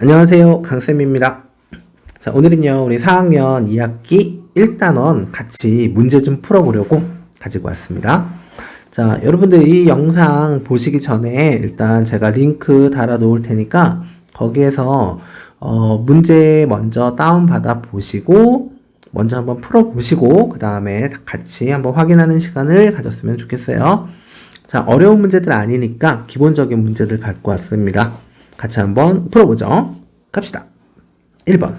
안녕하세요. 강쌤입니다. 자, 오늘은요, 우리 4학년 2학기 1단원 같이 문제 좀 풀어보려고 가지고 왔습니다. 자, 여러분들 이 영상 보시기 전에 일단 제가 링크 달아 놓을 테니까 거기에서 문제 먼저 다운받아 보시고 먼저 한번 풀어보시고 그 다음에 같이 한번 확인하는 시간을 가졌으면 좋겠어요. 자, 어려운 문제들 아니니까 기본적인 문제들 갖고 왔습니다. 같이 한번 풀어보죠. 갑시다. 1번.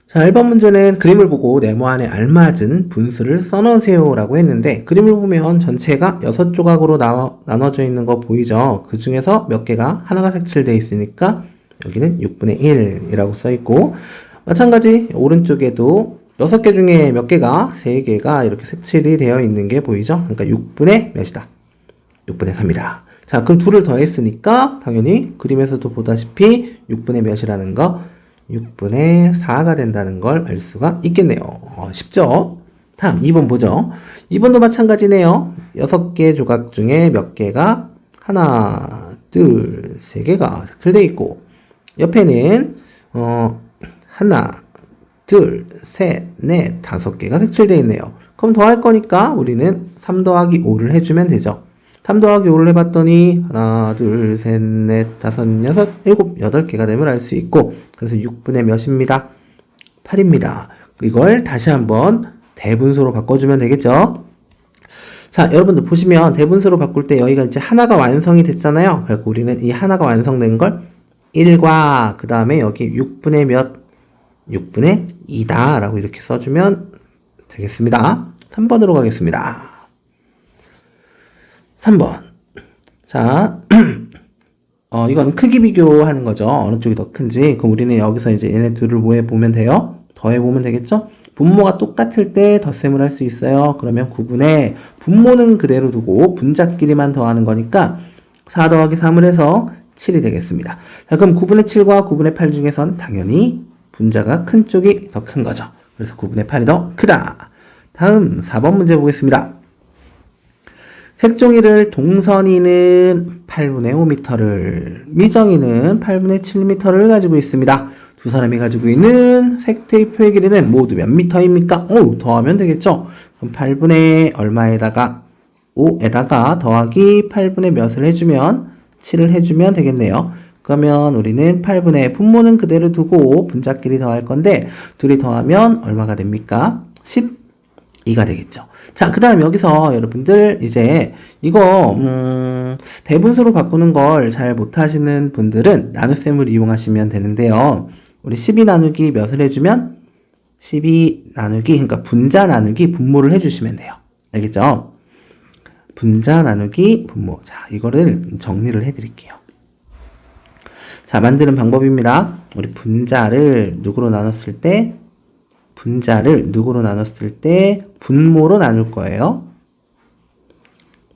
자, 1번 문제는 그림을 보고 네모 안에 알맞은 분수를 써넣으세요 라고 했는데, 그림을 보면 전체가 6조각으로 나눠져 있는 거 보이죠? 그 중에서 몇 개가 하나가 색칠되어 있으니까 여기는 6분의 1이라고 써 있고, 마찬가지 오른쪽에도 6개 중에 몇 개가 3개가 이렇게 색칠이 되어 있는 게 보이죠? 그러니까 6분의 몇이다? 6분의 3이다. 자, 그럼 둘을 더했으니까 당연히 그림에서도 보다시피 6분의 몇이라는 거 6분의 4가 된다는 걸 알 수가 있겠네요. 쉽죠? 다음 2번 보죠. 2번도 마찬가지네요. 6개 조각 중에 몇 개가 하나, 둘, 3개가 색칠되어 있고 옆에는 하나, 둘, 셋, 넷, 5개가 색칠되어 있네요. 그럼 더할 거니까 우리는 3 더하기 5를 해주면 되죠. 3 더하기 5를 해봤더니 하나, 둘, 셋, 넷, 다섯, 여섯, 일곱, 8개가 됨을 알 수 있고, 그래서 6분의 몇입니다? 8입니다. 이걸 다시 한번 대분수로 바꿔주면 되겠죠? 자, 여러분들 보시면 대분수로 바꿀 때 여기가 이제 하나가 완성이 됐잖아요. 그래서 우리는 이 하나가 완성된 걸 1과 그 다음에 여기 6분의 몇? 6분의 2다 라고 이렇게 써주면 되겠습니다. 3번으로 가겠습니다. 3번. 자, 이건 크기 비교하는 거죠. 어느 쪽이 더 큰지. 그럼 우리는 여기서 이제 얘네 둘을 뭐 해보면 돼요? 더해보면 되겠죠? 분모가 똑같을 때 덧셈을 할 수 있어요. 그러면 9분의 분모는 그대로 두고 분자끼리만 더하는 거니까 4 더하기 3을 해서 7이 되겠습니다. 자, 그럼 9분의 7과 9분의 8 중에선 당연히 분자가 큰 쪽이 더 큰 거죠. 그래서 9분의 8이 더 크다. 다음 4번 문제 보겠습니다. 색종이를 동선이는 8분의 5m를, 미정이는 8분의 7m를 가지고 있습니다. 두 사람이 가지고 있는 색 테이프의 길이는 모두 몇 미터입니까? 더하면 되겠죠? 그럼 8분의 얼마에다가 5에다가 더하기 8분의 몇을 해주면 7을 해주면 되겠네요. 그러면 우리는 8분의 분모는 그대로 두고 분자끼리 더할 건데 둘이 더하면 얼마가 됩니까? 12가 되겠죠. 자, 그 다음 여기서 여러분들 이제 이거 대분수로 바꾸는 걸 잘 못하시는 분들은 나눗셈을 이용하시면 되는데요. 우리 12 나누기 몇을 해주면 12 나누기 그러니까 분자 나누기 분모를 해주시면 돼요. 알겠죠? 분자 나누기 분모. 자, 이거를 정리를 해드릴게요. 자, 만드는 방법입니다. 우리 분자를 누구로 나눴을 때 분모로 나눌 거예요.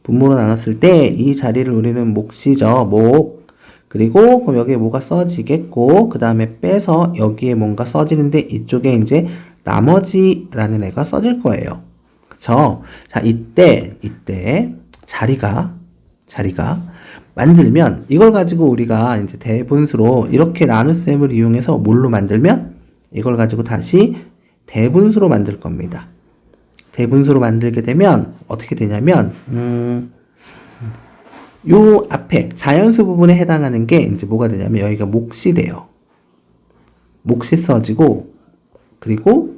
분모로 나눴을 때 이 자리를 우리는 몫이죠. 목. 그리고 그럼 여기에 뭐가 써지겠고 그 다음에 빼서 여기에 뭔가 써지는데 이쪽에 이제 나머지라는 애가 써질 거예요. 그쵸? 자, 이때 자리가 만들면 이걸 가지고 우리가 이제 대분수로 이렇게 나눗셈을 이용해서 뭘로 만들면 이걸 가지고 다시 대분수로 만들 겁니다. 대분수로 만들게 되면 어떻게 되냐면 요 앞에 자연수 부분에 해당하는 게 이제 뭐가 되냐면 여기가 몫이 돼요. 몫이 써지고 그리고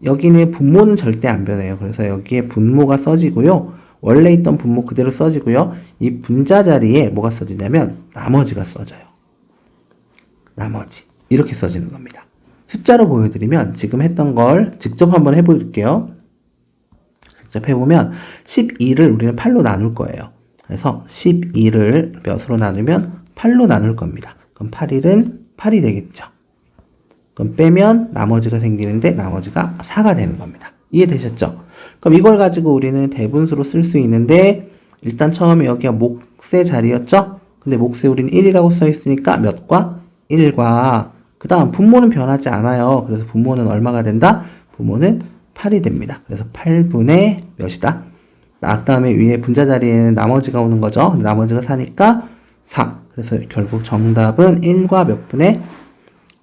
여기는 분모는 절대 안 변해요. 그래서 여기에 분모가 써지고요. 원래 있던 분모 그대로 써지고요. 이 분자 자리에 뭐가 써지냐면 나머지가 써져요. 나머지 이렇게 써지는 겁니다. 숫자로 보여드리면 지금 했던 걸 직접 한번 해볼게요. 직접 해보면 12를 우리는 8로 나눌 거예요. 그래서 12를 몇으로 나누면 8로 나눌 겁니다. 그럼 8일은 8이 되겠죠. 그럼 빼면 나머지가 생기는데 나머지가 4가 되는 겁니다. 이해되셨죠? 그럼 이걸 가지고 우리는 대분수로 쓸 수 있는데 일단 처음에 여기가 몫의 자리였죠? 근데 몫에 우리는 1이라고 써 있으니까 몇과 1과 그 다음 분모는 변하지 않아요. 그래서 분모는 얼마가 된다? 분모는 8이 됩니다. 그래서 8분의 몇이다? 그 다음에 위에 분자 자리에는 나머지가 오는 거죠. 나머지가 4니까 4. 그래서 결국 정답은 1과 몇 분의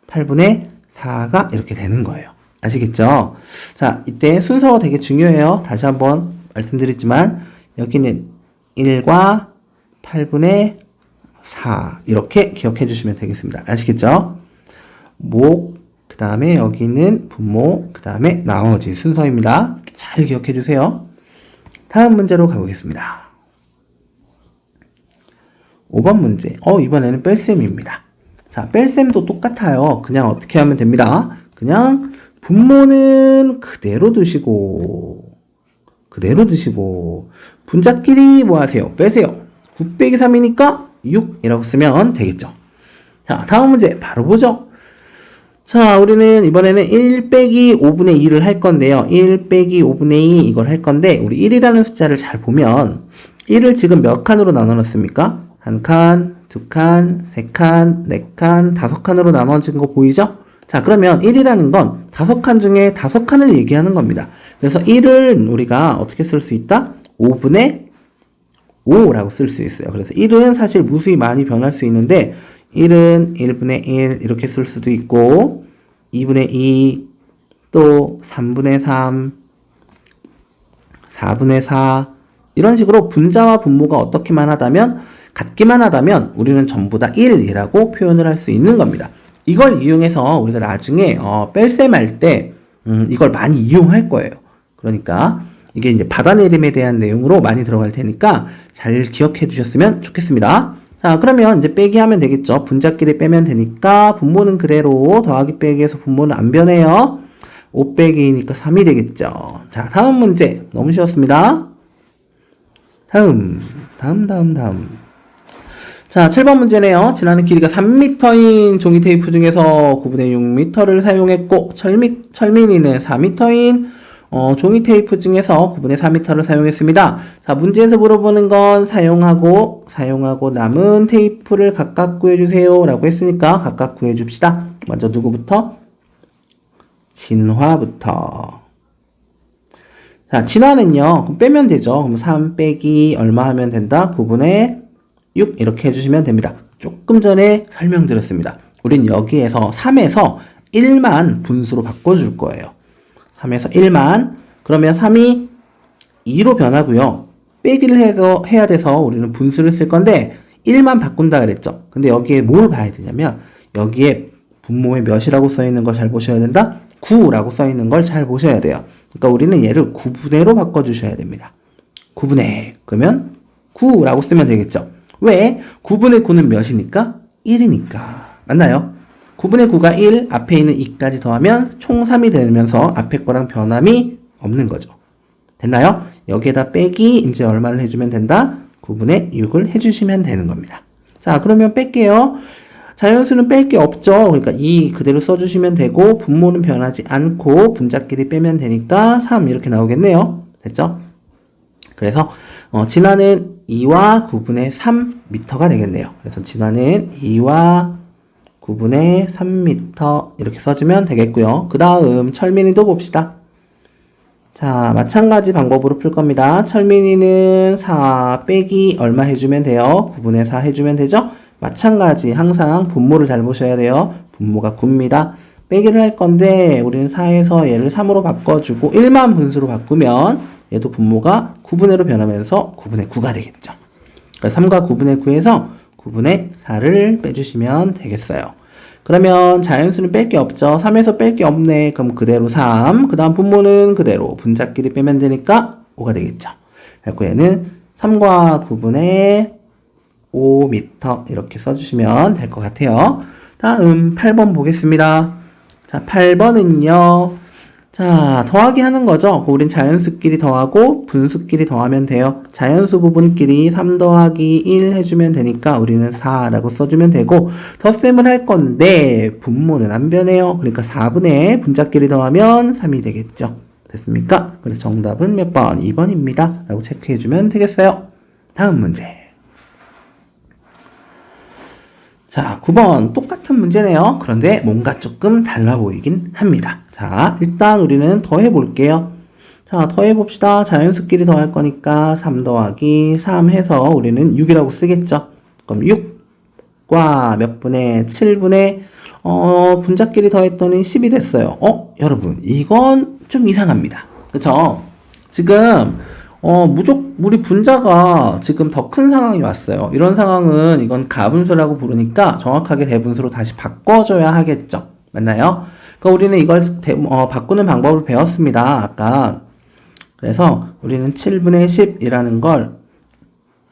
8분의 4가 이렇게 되는 거예요. 아시겠죠? 자, 이때 순서가 되게 중요해요. 다시 한번 말씀드리지만 여기는 1과 8분의 4 이렇게 기억해 주시면 되겠습니다. 아시겠죠? 목, 그 다음에 여기는 분모, 그 다음에 나머지 순서입니다. 잘 기억해 주세요. 다음 문제로 가보겠습니다. 5번 문제. 이번에는 뺄셈입니다. 자, 뺄셈도 똑같아요. 그냥 어떻게 하면 됩니다. 그냥 분모는 그대로 두시고 분자끼리 뭐 하세요? 빼세요. 9 빼기 3이니까 6이라고 쓰면 되겠죠. 자, 다음 문제 바로 보죠. 자, 우리는 이번에는 1 빼기 5분의 2를 할 건데요. 1 빼기 5분의 2 이걸 할 건데 우리 1이라는 숫자를 잘 보면 1을 지금 몇 칸으로 나눠 놨습니까? 1칸, 2칸, 3칸, 4칸, 5칸으로 나눠진 거 보이죠? 자, 그러면 1이라는 건 5칸 중에 5칸을 얘기하는 겁니다. 그래서 1을 우리가 어떻게 쓸 수 있다? 5분의 5라고 쓸 수 있어요. 그래서 1은 사실 무수히 많이 변할 수 있는데 1은 1분의 1 이렇게 쓸 수도 있고 2분의 2, 또 3분의 3, 4분의 4 이런 식으로 분자와 분모가 어떻게만 하다면 같기만 하다면 우리는 전부 다 1이라고 표현을 할 수 있는 겁니다. 이걸 이용해서 우리가 나중에 뺄셈할 때 이걸 많이 이용할 거예요. 그러니까 이게 이제 받아내림에 대한 내용으로 많이 들어갈 테니까 잘 기억해 두셨으면 좋겠습니다. 자, 그러면 이제 빼기 하면 되겠죠. 분자끼리 빼면 되니까 분모는 그대로 더하기 빼기해서 분모는 안 변해요. 5 빼기니까 3이 되겠죠. 자, 다음 문제 너무 쉬웠습니다. 다음. 자, 7번 문제네요. 지나는 길이가 3m인 종이 테이프 중에서 9분의 6m를 사용했고 철민이는 4m인 종이 테이프 중에서 9분의 4m를 사용했습니다. 자, 문제에서 물어보는 건 사용하고 남은 테이프를 각각 구해주세요 라고 했으니까 각각 구해줍시다. 먼저 누구부터? 진화부터. 자, 진화는요, 그럼 빼면 되죠. 그럼 3 빼기 얼마 하면 된다? 9분의 6 이렇게 해주시면 됩니다. 조금 전에 설명드렸습니다. 우린 여기에서 3에서 1만 분수로 바꿔줄 거예요. 3에서 1만. 그러면 3이 2로 변하고요. 빼기를 해야 돼서 우리는 분수를 쓸 건데 1만 바꾼다 그랬죠. 근데 여기에 뭘 봐야 되냐면 여기에 분모에 몇이라고 써있는 걸 잘 보셔야 된다. 9라고 써있는 걸 잘 보셔야 돼요. 그러니까 우리는 얘를 9분의로 바꿔주셔야 됩니다. 9분의. 그러면 9라고 쓰면 되겠죠. 왜? 9분의 9는 몇이니까? 1이니까. 맞나요? 9분의 9가 1, 앞에 있는 2까지 더하면 총 3이 되면서 앞에 거랑 변함이 없는 거죠. 됐나요? 여기에다 빼기 이제 얼마를 해주면 된다? 9분의 6을 해주시면 되는 겁니다. 자, 그러면 뺄게요. 자연수는 뺄 게 없죠. 그러니까 2 그대로 써주시면 되고 분모는 변하지 않고 분자끼리 빼면 되니까 3 이렇게 나오겠네요. 됐죠? 그래서 진화는 2와 9분의 3m가 되겠네요. 그래서 진화는 2와 9분의 3m 이렇게 써주면 되겠고요. 그 다음 철민이도 봅시다. 자, 마찬가지 방법으로 풀 겁니다. 철민이는 4 빼기 얼마 해주면 돼요? 9분의 4 해주면 되죠? 마찬가지 항상 분모를 잘 보셔야 돼요. 분모가 9입니다. 빼기를 할 건데 우리는 4에서 얘를 3으로 바꿔주고 1만 분수로 바꾸면 얘도 분모가 9분의로 변하면서 9분의 9가 되겠죠. 그래서 3과 9분의 9에서 9분의 4를 빼주시면 되겠어요. 그러면 자연수는 뺄 게 없죠. 3에서 뺄 게 없네. 그럼 그대로 3. 그 다음 분모는 그대로 분자끼리 빼면 되니까 5가 되겠죠. 그래서 얘는 3과 9분의 5m 이렇게 써주시면 될 것 같아요. 다음 8번 보겠습니다. 자, 8번은요. 자, 더하기 하는 거죠. 우린 자연수끼리 더하고 분수끼리 더하면 돼요. 자연수 부분끼리 3 더하기 1 해주면 되니까 우리는 4라고 써주면 되고 덧셈을 할 건데 분모는 안 변해요. 그러니까 4분의 분자끼리 더하면 3이 되겠죠. 됐습니까? 그래서 정답은 몇 번? 2번입니다. 라고 체크해주면 되겠어요. 다음 문제. 자, 9번 똑같은 문제네요. 그런데 뭔가 조금 달라 보이긴 합니다. 자, 일단 우리는 더해 볼게요. 자, 더해 봅시다. 자연수끼리 더할 거니까 3 더하기 3 해서 우리는 6이라고 쓰겠죠. 그럼 6 1과 몇 분의 7분의 분자끼리 더했더니 10이 됐어요. 여러분, 이건 좀 이상합니다. 그쵸? 지금, 우리 분자가 지금 더 큰 상황이 왔어요. 이런 상황은 이건 가분수라고 부르니까 정확하게 대분수로 다시 바꿔줘야 하겠죠. 맞나요? 그러니까 우리는 이걸 바꾸는 방법을 배웠습니다. 아까. 그래서 우리는 7분의 10이라는 걸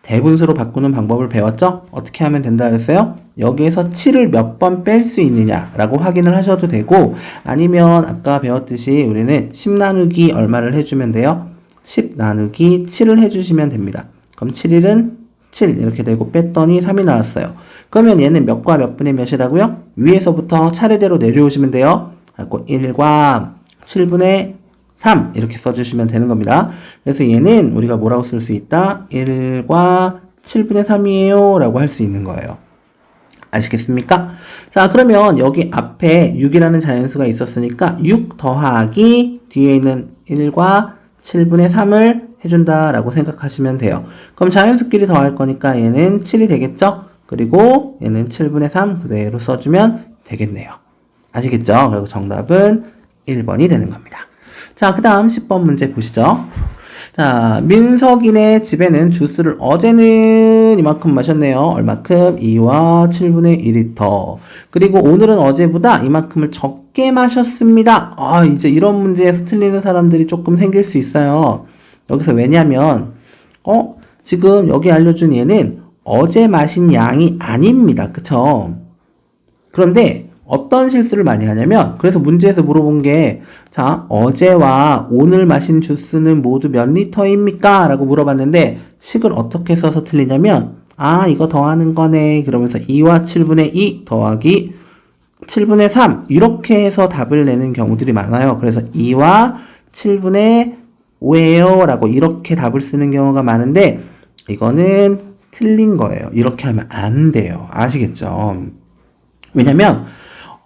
대분수로 바꾸는 방법을 배웠죠? 어떻게 하면 된다 그랬어요? 여기에서 7을 몇 번 뺄 수 있느냐라고 확인을 하셔도 되고, 아니면 아까 배웠듯이 우리는 10 나누기 얼마를 해주면 돼요? 10 나누기 7을 해주시면 됩니다. 그럼 7일은 7 이렇게 되고 뺐더니 3이 나왔어요. 그러면 얘는 몇과 몇 분의 몇이라고요? 위에서부터 차례대로 내려오시면 돼요. 그리고 1과 7분의 3 이렇게 써주시면 되는 겁니다. 그래서 얘는 우리가 뭐라고 쓸 수 있다? 1과 7분의 3이에요 라고 할 수 있는 거예요. 아시겠습니까? 자, 그러면 여기 앞에 6이라는 자연수가 있었으니까 6 더하기 뒤에 있는 1과 7분의 3을 해준다 라고 생각하시면 돼요. 그럼 자연수끼리 더할 거니까 얘는 7이 되겠죠? 그리고 얘는 7분의 3 그대로 써주면 되겠네요. 아시겠죠? 그리고 정답은 1번이 되는 겁니다. 자, 그 다음 10번 문제 보시죠. 자, 민석이네 집에는 주스를 어제는 이만큼 마셨네요. 얼마큼? 2와 7분의 1리터. 그리고 오늘은 어제보다 이만큼을 적게 마셨습니다. 이제 이런 문제에서 틀리는 사람들이 조금 생길 수 있어요. 여기서 왜냐면, 지금 여기 알려준 얘는 어제 마신 양이 아닙니다. 그쵸? 그런데 어떤 실수를 많이 하냐면, 그래서 문제에서 물어본 게, 자, 어제와 오늘 마신 주스는 모두 몇 리터입니까? 라고 물어봤는데, 식을 어떻게 써서 틀리냐면, 이거 더하는 거네. 그러면서 2와 7분의 2 더하기 7분의 3. 이렇게 해서 답을 내는 경우들이 많아요. 그래서 2와 7분의 5예요. 라고 이렇게 답을 쓰는 경우가 많은데, 이거는 틀린 거예요. 이렇게 하면 안 돼요. 아시겠죠? 왜냐면,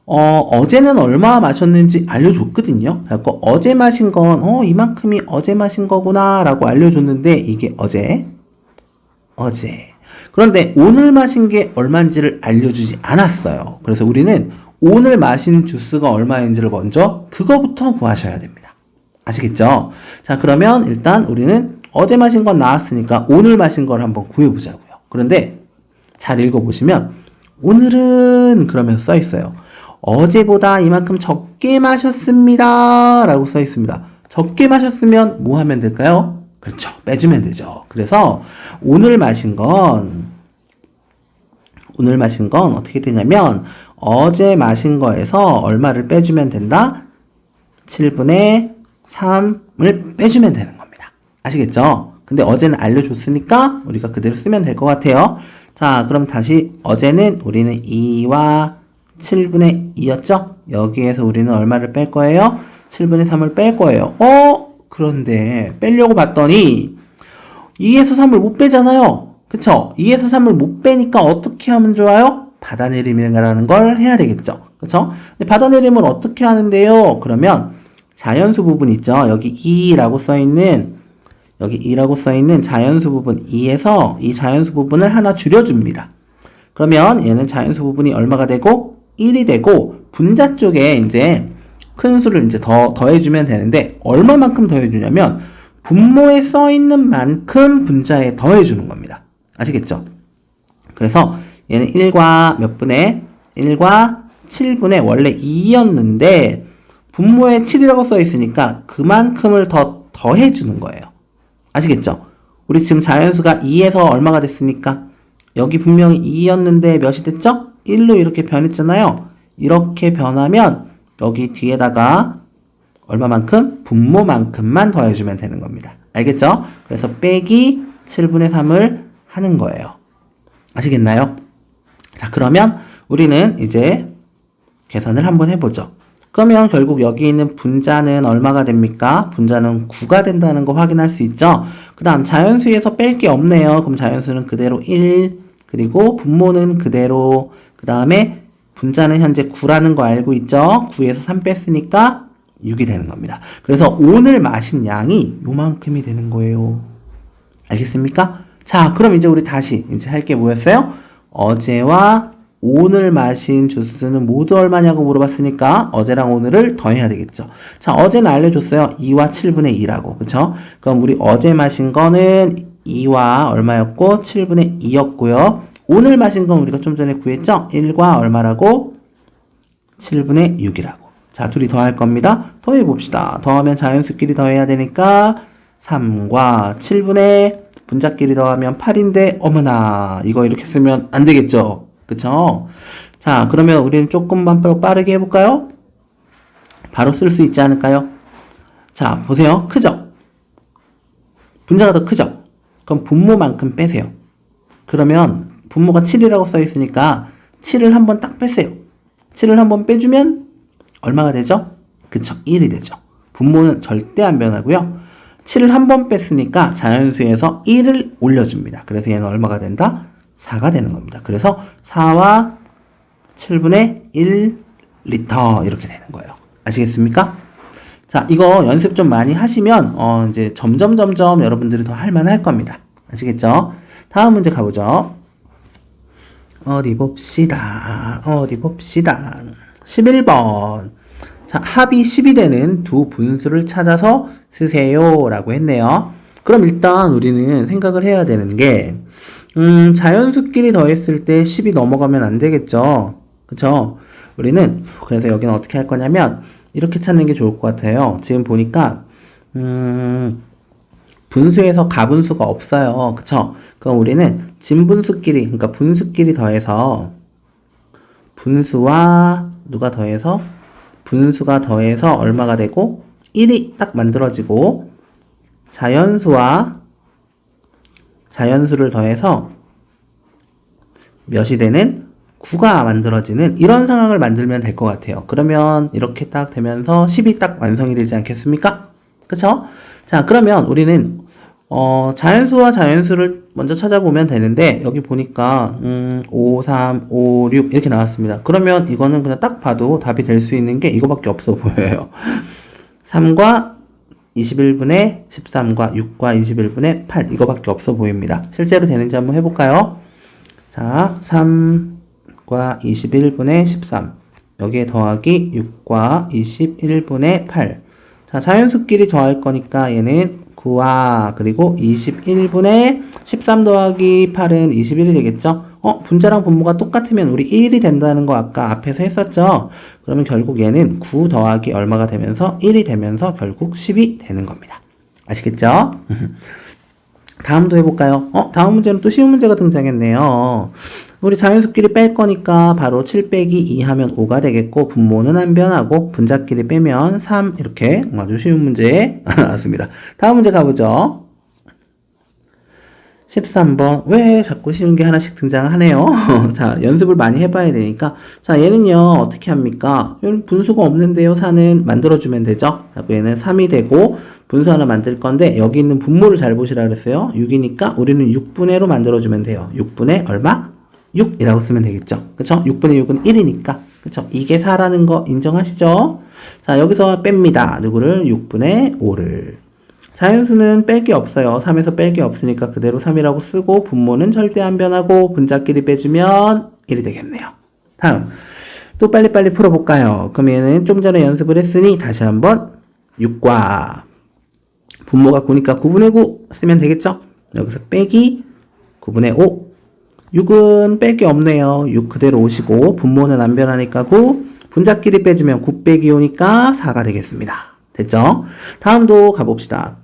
어제는 얼마 마셨는지 알려줬거든요. 그래서 어제 마신 건, 이만큼이 어제 마신 거구나, 라고 알려줬는데, 이게 어제. 그런데 오늘 마신 게 얼마인지를 알려주지 않았어요. 그래서 우리는 오늘 마신 주스가 얼마인지를 먼저 그거부터 구하셔야 됩니다. 아시겠죠? 자, 그러면 일단 우리는 어제 마신 건 나왔으니까 오늘 마신 걸 한번 구해보자고요. 그런데 잘 읽어보시면, 오늘은 그러면서 써 있어요. 어제보다 이만큼 적게 마셨습니다. 라고 써 있습니다. 적게 마셨으면 뭐 하면 될까요? 그렇죠. 빼주면 되죠. 그래서 오늘 마신 건 어떻게 되냐면 어제 마신 거에서 얼마를 빼주면 된다? 7분의 3을 빼주면 되는 겁니다. 아시겠죠? 근데 어제는 알려줬으니까 우리가 그대로 쓰면 될 것 같아요. 자, 그럼 다시 어제는 우리는 2와 7분의 2였죠? 여기에서 우리는 얼마를 뺄 거예요? 7분의 3을 뺄 거예요. 그런데 빼려고 봤더니 2에서 3을 못 빼잖아요. 그쵸? 2에서 3을 못 빼니까 어떻게 하면 좋아요? 받아내림이라는 걸 해야 되겠죠. 그쵸? 근데 받아내림을 어떻게 하는데요? 그러면 자연수 부분 있죠? 여기 2라고 써있는 자연수 부분 2에서 이 자연수 부분을 하나 줄여줍니다. 그러면 얘는 자연수 부분이 얼마가 되고 1이 되고 분자 쪽에 이제 큰 수를 이제 더해주면 되는데 얼마만큼 더해주냐면 분모에 써있는 만큼 분자에 더해주는 겁니다. 아시겠죠? 그래서 얘는 1과 몇 분의 1과 7분의 원래 2였는데 분모에 7이라고 써있으니까 그만큼을 더해주는 거예요. 아시겠죠? 우리 지금 자연수가 2에서 얼마가 됐습니까? 여기 분명히 2였는데 몇이 됐죠? 1로 이렇게 변했잖아요. 이렇게 변하면 여기 뒤에다가 얼마만큼? 분모만큼만 더해주면 되는 겁니다. 알겠죠? 그래서 빼기 7분의 3을 하는 거예요. 아시겠나요? 자, 그러면 우리는 이제 계산을 한번 해보죠. 그러면 결국 여기 있는 분자는 얼마가 됩니까? 분자는 9가 된다는 거 확인할 수 있죠? 그 다음 자연수에서 뺄 게 없네요. 그럼 자연수는 그대로 1, 그리고 분모는 그대로, 그 다음에 분자는 현재 9라는 거 알고 있죠? 9에서 3 뺐으니까 6이 되는 겁니다. 그래서 오늘 마신 양이 요만큼이 되는 거예요. 알겠습니까? 자, 그럼 이제 우리 다시 이제 할 게 뭐였어요? 어제와 오늘 마신 주스는 모두 얼마냐고 물어봤으니까 어제랑 오늘을 더해야 되겠죠. 자, 어제는 알려줬어요. 2와 7분의 2라고. 그쵸? 그럼 우리 어제 마신 거는 2와 얼마였고 7분의 2였고요. 오늘 마신 건 우리가 좀 전에 구했죠? 1과 얼마라고? 7분의 6이라고. 자, 둘이 더할 겁니다. 더해봅시다. 더하면 자연수끼리 더해야 되니까 3과 7분의 분자끼리 더하면 8인데 어머나 이거 이렇게 쓰면 안 되겠죠? 그쵸? 자, 그러면 우리는 조금만 빠르게 해볼까요? 바로 쓸 수 있지 않을까요? 자, 보세요. 크죠? 분자가 더 크죠? 그럼 분모만큼 빼세요. 그러면 분모가 7이라고 써 있으니까 7을 한번 딱 빼세요. 7을 한번 빼주면 얼마가 되죠? 그쵸? 1이 되죠. 분모는 절대 안 변하고요. 7을 한번 뺐으니까 자연수에서 1을 올려줍니다. 그래서 얘는 얼마가 된다? 4가 되는 겁니다. 그래서 4와 7분의 1리터 이렇게 되는 거예요. 아시겠습니까? 자, 이거 연습 좀 많이 하시면 이제 점점 여러분들이 더 할만할 겁니다. 아시겠죠? 다음 문제 가보죠. 어디 봅시다. 11번. 자, 합이 10이 되는 두 분수를 찾아서 쓰세요 라고 했네요. 그럼 일단 우리는 생각을 해야 되는 게 자연수끼리 더했을 때 10이 넘어가면 안 되겠죠. 그쵸? 우리는 그래서 여기는 어떻게 할 거냐면 이렇게 찾는 게 좋을 것 같아요. 지금 보니까 분수에서 가분수가 없어요. 그쵸? 그럼 우리는 진분수끼리 그러니까 분수끼리 더해서 분수와 누가 더해서 분수가 더해서 얼마가 되고 1이 딱 만들어지고 자연수를 더해서 몇이 되는 9가 만들어지는 이런 상황을 만들면 될 것 같아요. 그러면 이렇게 딱 되면서 10이 딱 완성이 되지 않겠습니까? 그쵸? 자, 그러면 우리는 자연수와 자연수를 먼저 찾아보면 되는데 여기 보니까 5, 3, 5, 6 이렇게 나왔습니다. 그러면 이거는 그냥 딱 봐도 답이 될 수 있는 게 이거밖에 없어 보여요. 3과 21분의 13과 6과 21분의 8 이거밖에 없어 보입니다. 실제로 되는지 한번 해볼까요? 자, 3과 21분의 13 여기에 더하기 6과 21분의 8 자, 자연수끼리 더할 거니까 얘는 9와 그리고 21분의 13 더하기 8은 21이 되겠죠? 분자랑 분모가 똑같으면 우리 1이 된다는 거 아까 앞에서 했었죠? 그러면 결국 얘는 9 더하기 얼마가 되면서 1이 되면서 결국 10이 되는 겁니다. 아시겠죠? 다음도 해볼까요? 다음 문제는 또 쉬운 문제가 등장했네요. 우리 자연수끼리 뺄 거니까 바로 7 빼기 2 하면 5가 되겠고 분모는 안 변하고 분자끼리 빼면 3 이렇게 아주 쉬운 문제 나왔습니다. 다음 문제 가보죠. 13번 왜 자꾸 쉬운 게 하나씩 등장하네요. 자, 연습을 많이 해봐야 되니까 자, 얘는요 어떻게 합니까? 얘는 분수가 없는데요 4는 만들어주면 되죠. 그리고 얘는 3이 되고 분수 하나 만들 건데 여기 있는 분모를 잘 보시라 그랬어요. 6이니까 우리는 6분의로 만들어주면 돼요. 6분의 얼마? 6이라고 쓰면 되겠죠. 그쵸? 6분의 6은 1이니까. 그쵸? 이게 4라는 거 인정하시죠? 자, 여기서 뺍니다. 누구를? 6분의 5를. 자연수는 뺄 게 없어요. 3에서 뺄 게 없으니까 그대로 3이라고 쓰고 분모는 절대 안 변하고 분자끼리 빼주면 1이 되겠네요. 다음. 또 빨리빨리 풀어볼까요? 그럼 얘는 좀 전에 연습을 했으니 다시 한번 6과 분모가 9니까 9분의 9 쓰면 되겠죠? 여기서 빼기 9분의 5 6은 뺄 게 없네요. 6 그대로 오시고 분모는 안 변하니까 9 분자끼리 빼주면 9 빼기 5니까 4가 되겠습니다. 됐죠? 다음도 가봅시다.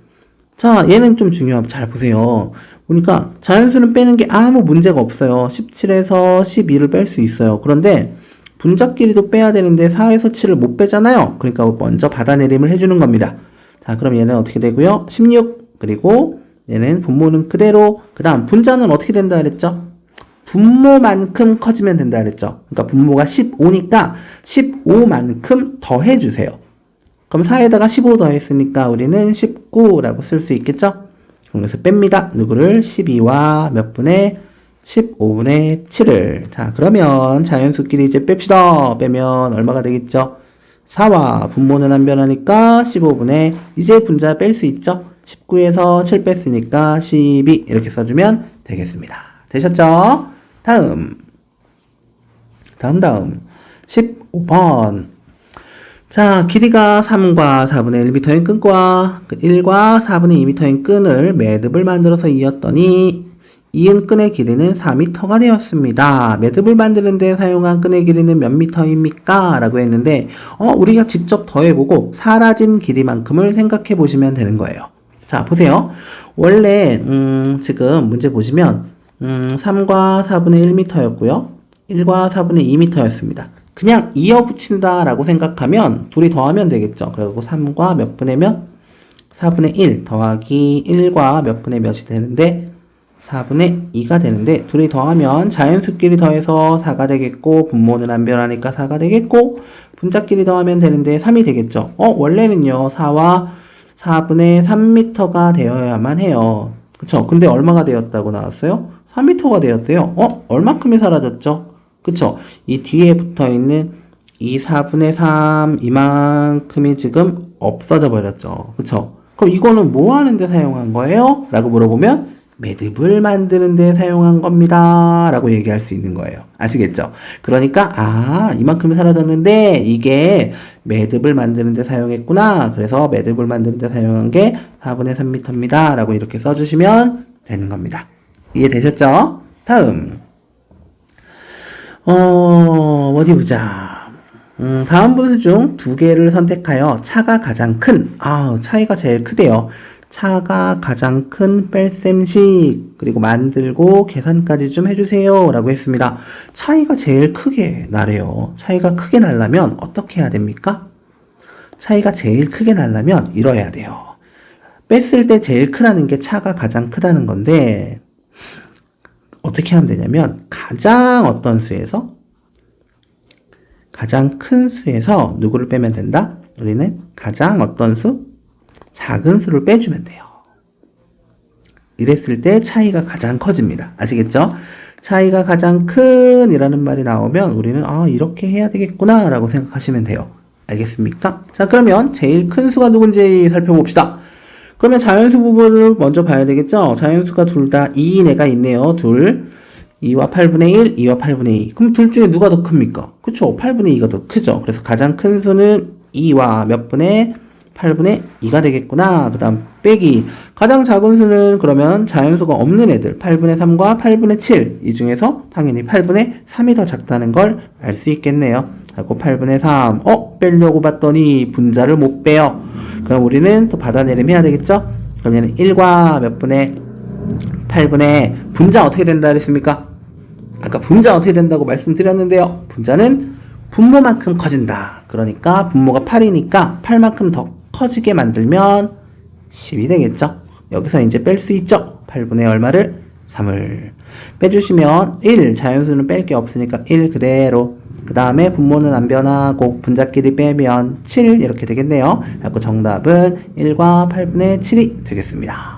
자, 얘는 좀 중요하고 잘 보세요. 보니까 자연수는 빼는 게 아무 문제가 없어요. 17에서 12를 뺄 수 있어요. 그런데 분자끼리도 빼야 되는데 4에서 7을 못 빼잖아요. 그러니까 먼저 받아내림을 해주는 겁니다. 자, 그럼 얘는 어떻게 되고요? 16 그리고 얘는 분모는 그대로 그 다음 분자는 어떻게 된다 그랬죠? 분모만큼 커지면 된다 그랬죠? 그러니까 분모가 15니까 15만큼 더해주세요. 그럼 4에다가 15 더했으니까 우리는 19라고 쓸 수 있겠죠? 그래서 뺍니다. 누구를? 12와 몇 분의? 15분의 7을. 자, 그러면 자연수끼리 이제 뺍시다. 빼면 얼마가 되겠죠? 4와 분모는 안 변하니까 15분의 이제 분자 뺄 수 있죠? 19에서 7 뺐으니까 12 이렇게 써주면 되겠습니다. 되셨죠? 다음 다음. 15번. 자, 길이가 3과 4분의 1m인 끈과 1과 4분의 2m인 끈을 매듭을 만들어서 이었더니 이은 끈의 길이는 4m가 되었습니다. 매듭을 만드는 데 사용한 끈의 길이는 몇 미터입니까? 라고 했는데 우리가 직접 더해보고 사라진 길이만큼을 생각해 보시면 되는 거예요. 자, 보세요. 원래 지금 문제 보시면 3과 4분의 1m였고요. 1과 4분의 2m였습니다. 그냥 이어 붙인다 라고 생각하면 둘이 더하면 되겠죠. 그리고 3과 몇 분의 몇? 4분의 1 더하기 1과 몇 분의 몇이 되는데 4분의 2가 되는데 둘이 더하면 자연수끼리 더해서 4가 되겠고 분모는 안 변하니까 4가 되겠고 분자끼리 더하면 되는데 3이 되겠죠. 원래는요 4와 4분의 3m가 되어야만 해요. 그쵸? 근데 얼마가 되었다고 나왔어요? 3m가 되었대요. 얼마큼이 사라졌죠? 그쵸? 이 뒤에 붙어있는 이 4분의 3 이만큼이 지금 없어져 버렸죠. 그쵸? 그럼 이거는 뭐 하는데 사용한 거예요? 라고 물어보면 매듭을 만드는 데 사용한 겁니다 라고 얘기할 수 있는 거예요. 아시겠죠? 그러니까 이만큼이 사라졌는데 이게 매듭을 만드는 데 사용했구나. 그래서 매듭을 만드는 데 사용한 게 4분의 3m입니다 라고 이렇게 써주시면 되는 겁니다. 이해되셨죠? 다음 어디 보자. 다음 분수 중 두 개를 선택하여 차가 가장 큰 차이가 제일 크대요. 차가 가장 큰 뺄셈식 그리고 만들고 계산까지 좀 해주세요 라고 했습니다. 차이가 제일 크게 나래요. 차이가 크게 나려면 어떻게 해야 됩니까? 차이가 제일 크게 나려면 이뤄야 돼요. 뺐을 때 제일 크다는 게 차가 가장 크다는 건데 어떻게 하면 되냐면 가장 어떤 수에서? 가장 큰 수에서 누구를 빼면 된다? 우리는 가장 어떤 수? 작은 수를 빼주면 돼요. 이랬을 때 차이가 가장 커집니다. 아시겠죠? 차이가 가장 큰 이라는 말이 나오면 우리는 이렇게 해야 되겠구나 라고 생각하시면 돼요. 알겠습니까? 자, 그러면 제일 큰 수가 누군지 살펴봅시다. 그러면 자연수 부분을 먼저 봐야 되겠죠? 자연수가 둘 다 2인 애가 있네요. 둘. 2와 8분의 1, 2와 8분의 2. 그럼 둘 중에 누가 더 큽니까? 그쵸? 8분의 2가 더 크죠? 그래서 가장 큰 수는 2와 몇 분의 8분의 2가 되겠구나. 그 다음 빼기. 가장 작은 수는 그러면 자연수가 없는 애들 8분의 3과 8분의 7. 이 중에서 당연히 8분의 3이 더 작다는 걸 알 수 있겠네요. 그리고 8분의 3. 빼려고 봤더니 분자를 못 빼요. 그럼 우리는 또 받아내림 해야 되겠죠? 그러면 1과 몇 분의 8분의 분자 어떻게 된다 그랬습니까? 아까 분자 어떻게 된다고 말씀드렸는데요. 분자는 분모만큼 커진다. 그러니까 분모가 8이니까 8만큼 더 커지게 만들면 10이 되겠죠. 여기서 이제 뺄 수 있죠. 8분의 얼마를? 3을 빼주시면 1, 자연수는 뺄 게 없으니까 1 그대로. 그 다음에 분모는 안 변하고 분자끼리 빼면 7 이렇게 되겠네요. 그래서 정답은 1과 8분의 7이 되겠습니다.